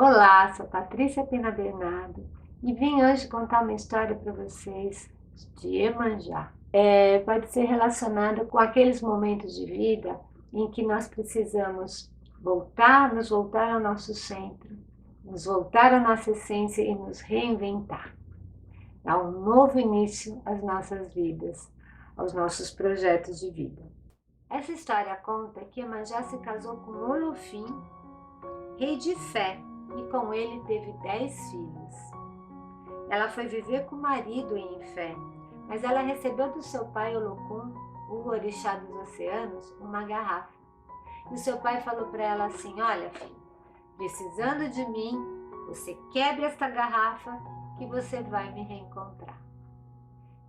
Olá, sou Patrícia Pina Bernardo e vim hoje contar uma história para vocês de Iemanjá. Pode ser relacionado com aqueles momentos de vida em que nós precisamos nos voltar ao nosso centro, nos voltar à nossa essência e nos reinventar. Dar um novo início às nossas vidas, aos nossos projetos de vida. Essa história conta que Iemanjá se casou com Olofim, rei de Fé, e com ele teve 10 filhos. Ela foi viver com o marido em Fé, mas ela recebeu do seu pai Olocum, o orixá dos oceanos, uma garrafa. E o seu pai falou para ela assim: olha, filha, precisando de mim, você quebre esta garrafa que você vai me reencontrar.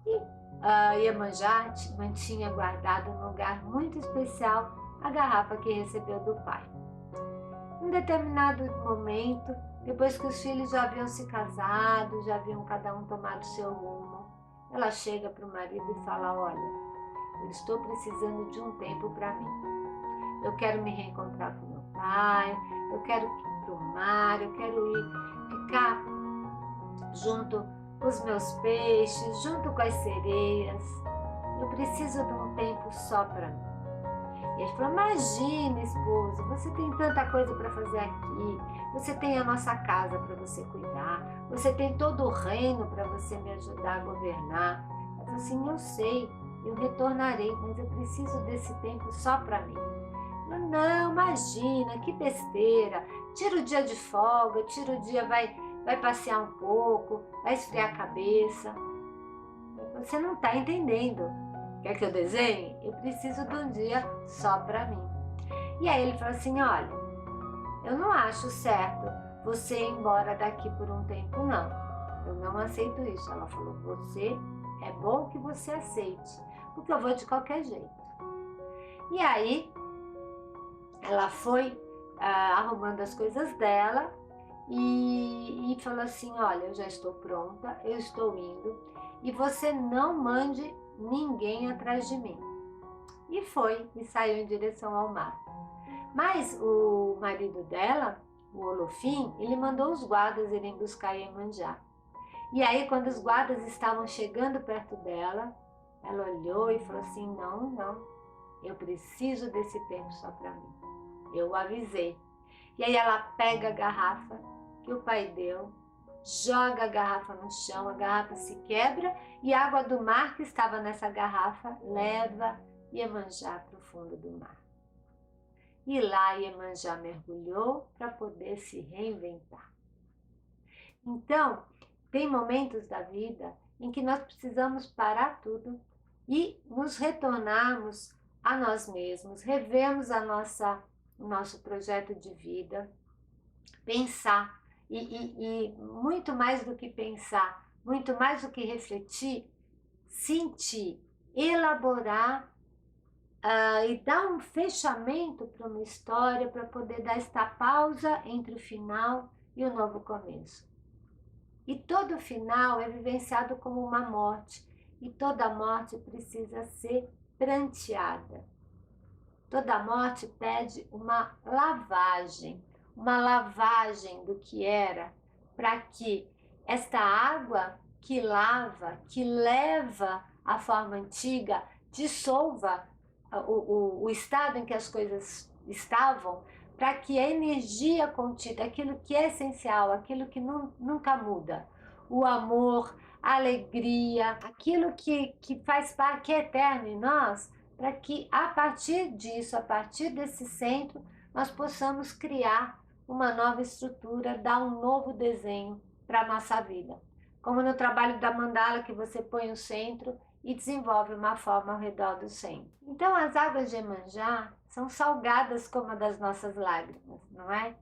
E a Iemanjá mantinha guardado num lugar muito especial a garrafa que recebeu do pai. Em determinado momento, depois que os filhos já haviam se casado, já haviam cada um tomado seu rumo, ela chega para o marido e fala: olha, eu estou precisando de um tempo para mim. Eu quero me reencontrar com meu pai, eu quero ir para o mar, eu quero ficar junto com os meus peixes, junto com as sereias. Eu preciso de um tempo só para mim. E ele falou: imagina, esposo, você tem tanta coisa para fazer aqui, você tem a nossa casa para você cuidar, você tem todo o reino para você me ajudar a governar. Ela falou assim: eu sei, eu retornarei, mas eu preciso desse tempo só para mim. Eu, não, imagina, que besteira, tira o dia de folga, tira o dia, vai passear um pouco, vai esfriar a cabeça. Você não está entendendo. Quer que eu desenhe? Eu preciso de um dia só para mim. E aí ele falou assim: olha, eu não acho certo você ir embora daqui por um tempo, não. Eu não aceito isso. Ela falou: é bom que você aceite, porque eu vou de qualquer jeito. E aí ela foi arrumando as coisas dela e falou assim: olha, eu já estou pronta, eu estou indo e você não mande ninguém atrás de mim. E foi, e saiu em direção ao mar. Mas o marido dela, o Olofim, ele mandou os guardas irem buscar Iemanjá. E aí, quando os guardas estavam chegando perto dela, ela olhou e falou assim: não, não, eu preciso desse tempo só para mim. Eu avisei. E aí ela pega a garrafa que o pai deu, joga a garrafa no chão, a garrafa se quebra e a água do mar que estava nessa garrafa leva Iemanjá para o fundo do mar. E lá Iemanjá mergulhou para poder se reinventar. Então, tem momentos da vida em que nós precisamos parar tudo e nos retornarmos a nós mesmos, revermos o nosso projeto de vida, pensar e muito mais do que pensar, muito mais do que refletir, sentir, elaborar e dar um fechamento para uma história, para poder dar esta pausa entre o final e o novo começo. E todo final é vivenciado como uma morte, e toda morte precisa ser pranteada. Toda morte pede uma lavagem do que era, para que esta água que lava, que leva a forma antiga, dissolva o estado em que as coisas estavam, para que a energia contida, aquilo que é essencial, aquilo que nunca muda, o amor, a alegria, aquilo que faz parte, que é eterno em nós, para que a partir disso, a partir desse centro, nós possamos criar uma nova estrutura, dar um novo desenho para a nossa vida. Como no trabalho da mandala, que você põe o centro e desenvolve uma forma ao redor do centro. Então, as águas de Iemanjá são salgadas como a das nossas lágrimas, não é?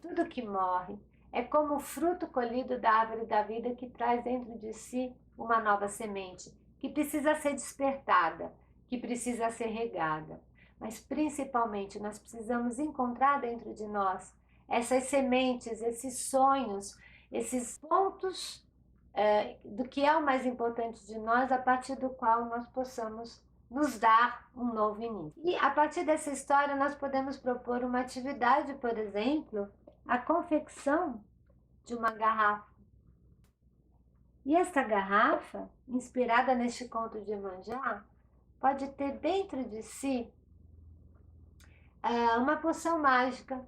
Tudo que morre é como o fruto colhido da árvore da vida que traz dentro de si uma nova semente, que precisa ser despertada, que precisa ser regada. Mas, principalmente, nós precisamos encontrar dentro de nós essas sementes, esses sonhos, esses pontos do que é o mais importante de nós, a partir do qual nós possamos nos dar um novo início. E a partir dessa história nós podemos propor uma atividade, por exemplo, a confecção de uma garrafa. E esta garrafa, inspirada neste conto de Iemanjá, pode ter dentro de si uma poção mágica.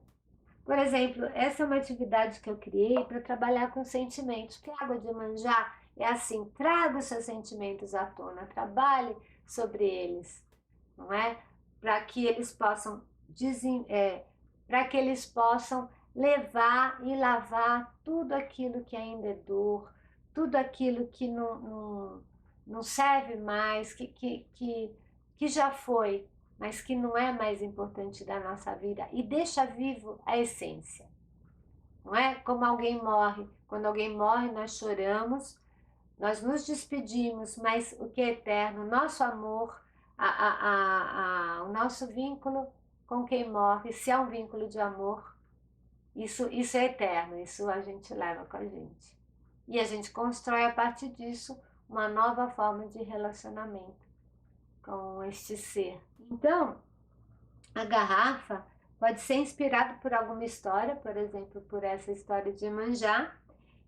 Por exemplo, essa é uma atividade que eu criei para trabalhar com sentimentos, porque a água de Iemanjá é assim, traga os seus sentimentos à tona, trabalhe sobre eles, não é? Para que eles possam para que eles possam levar e lavar tudo aquilo que ainda é dor, tudo aquilo que não serve mais, que já foi, mas que não é mais importante da nossa vida, e deixa vivo a essência. Não é como alguém morre. Quando alguém morre, nós choramos, nós nos despedimos, mas o que é eterno, nosso amor, o nosso vínculo com quem morre, se é um vínculo de amor, isso é eterno, isso a gente leva com a gente. E a gente constrói a partir disso uma nova forma de relacionamento com este ser. Então, a garrafa pode ser inspirada por alguma história, por exemplo, por essa história de Iemanjá,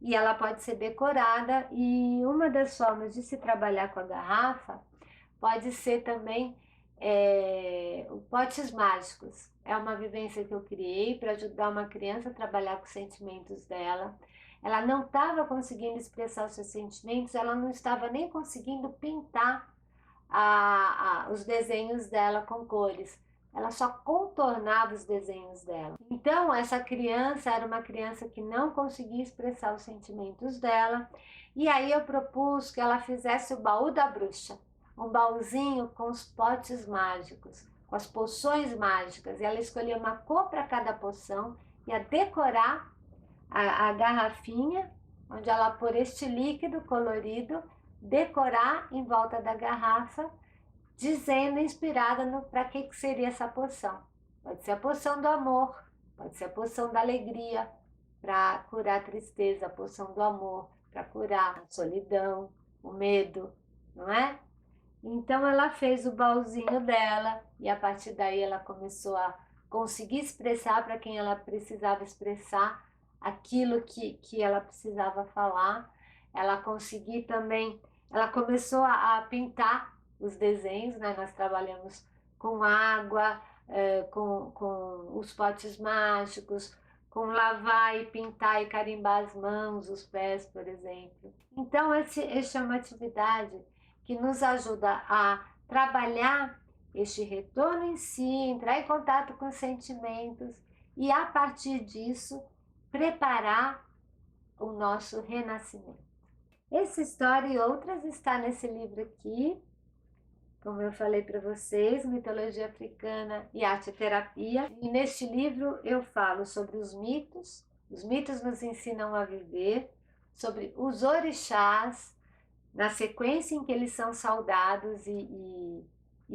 e ela pode ser decorada, e uma das formas de se trabalhar com a garrafa pode ser também potes mágicos. É uma vivência que eu criei para ajudar uma criança a trabalhar com os sentimentos dela. Ela não estava conseguindo expressar os seus sentimentos, ela não estava nem conseguindo pintar os desenhos dela com cores. Ela só contornava os desenhos dela. Então, essa criança era uma criança que não conseguia expressar os sentimentos dela. E aí eu propus que ela fizesse o baú da bruxa, um baúzinho com os potes mágicos, com as poções mágicas. E ela escolheu uma cor para cada poção e ia decorar a garrafinha, onde ela pôr este líquido colorido, decorar em volta da garrafa, dizendo, inspirada para que seria essa poção. Pode ser a poção do amor, pode ser a poção da alegria, para curar a tristeza, a poção do amor, para curar a solidão, o medo, não é? Então ela fez o baúzinho dela e a partir daí ela começou a conseguir expressar para quem ela precisava expressar aquilo que ela precisava falar. Ela conseguiu também, ela começou a pintar os desenhos, né? Nós trabalhamos com água, com os potes mágicos, com lavar e pintar e carimbar as mãos, os pés, por exemplo. Então, essa é uma atividade que nos ajuda a trabalhar este retorno em si, entrar em contato com os sentimentos e, a partir disso, preparar o nosso renascimento. Essa história e outras está nesse livro aqui, como eu falei para vocês, Mitologia Africana e Arte Terapia. E neste livro eu falo sobre os mitos nos ensinam a viver, sobre os orixás, na sequência em que eles são saudados e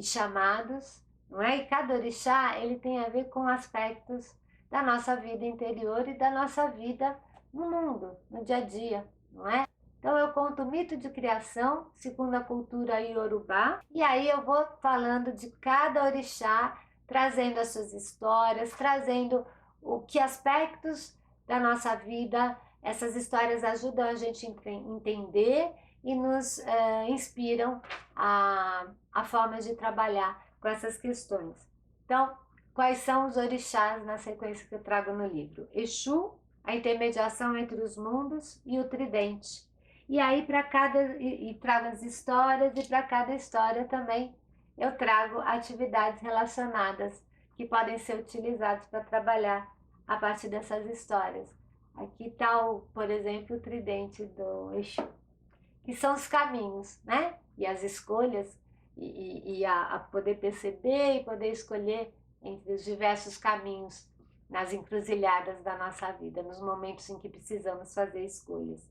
chamados, não é? E cada orixá ele tem a ver com aspectos da nossa vida interior e da nossa vida no mundo, no dia a dia, não é? Então eu conto o mito de criação segundo a cultura iorubá e aí eu vou falando de cada orixá, trazendo as suas histórias, trazendo o que aspectos da nossa vida essas histórias ajudam a gente a entender e nos inspiram a forma de trabalhar com essas questões. Então, quais são os orixás na sequência que eu trago no livro? Exu, a intermediação entre os mundos, e o tridente. E aí, para cada. E trago as histórias, e para cada história também eu trago atividades relacionadas que podem ser utilizadas para trabalhar a partir dessas histórias. Aqui está, por exemplo, o tridente do Exu, que são os caminhos, né? E as escolhas, e a poder perceber e poder escolher entre os diversos caminhos nas encruzilhadas da nossa vida, nos momentos em que precisamos fazer escolhas.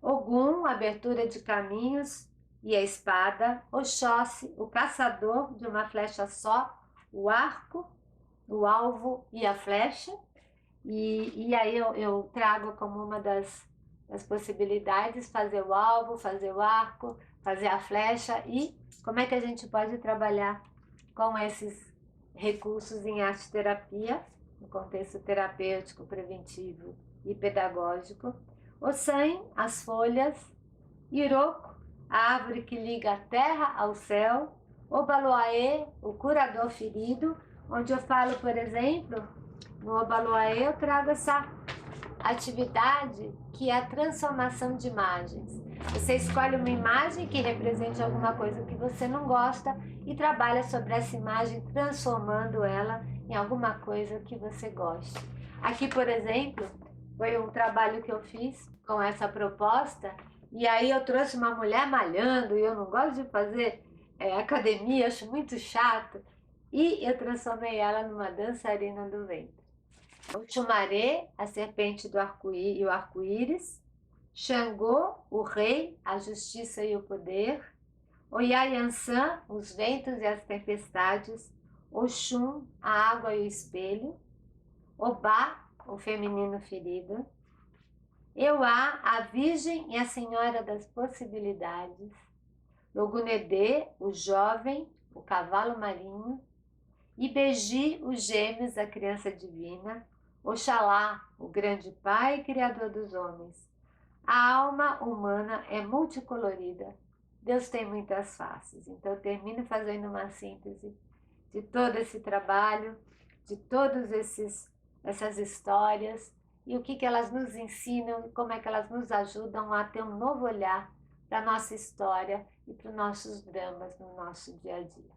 Ogum, abertura de caminhos e a espada. Oxóssi, o caçador de uma flecha só, o arco, o alvo e a flecha. E aí eu trago como uma das possibilidades fazer o alvo, fazer o arco, fazer a flecha e como é que a gente pode trabalhar com esses recursos em arte terapia. no contexto terapêutico, preventivo e pedagógico. O San, as folhas. Iroko, a árvore que liga a terra ao céu. O Obaloaê, o curador ferido, onde eu falo, por exemplo, no Obaloaê eu trago essa atividade que é a transformação de imagens. Você escolhe uma imagem que represente alguma coisa que você não gosta e trabalha sobre essa imagem, transformando ela em alguma coisa que você goste. Aqui, por exemplo, foi um trabalho que eu fiz com essa proposta, e aí eu trouxe uma mulher malhando, e eu não gosto de fazer academia, acho muito chato, e eu transformei ela numa dançarina do ventre. O Xumaré, a serpente do arco-íris e o arco-íris. Xangô, o rei, a justiça e o poder. O Yayansan, os ventos e as tempestades. Oxum, a água e o espelho. Obá, o feminino ferido. Euá, a virgem e a senhora das possibilidades. Logunedê, o jovem, o cavalo marinho. Ibeji, os gêmeos, a criança divina. Oxalá, o grande pai criador dos homens. A alma humana é multicolorida. Deus tem muitas faces. Então, eu termino fazendo uma síntese de todo esse trabalho, de todas essas histórias e o que elas nos ensinam e como é que elas nos ajudam a ter um novo olhar para a nossa história e para os nossos dramas no nosso dia a dia.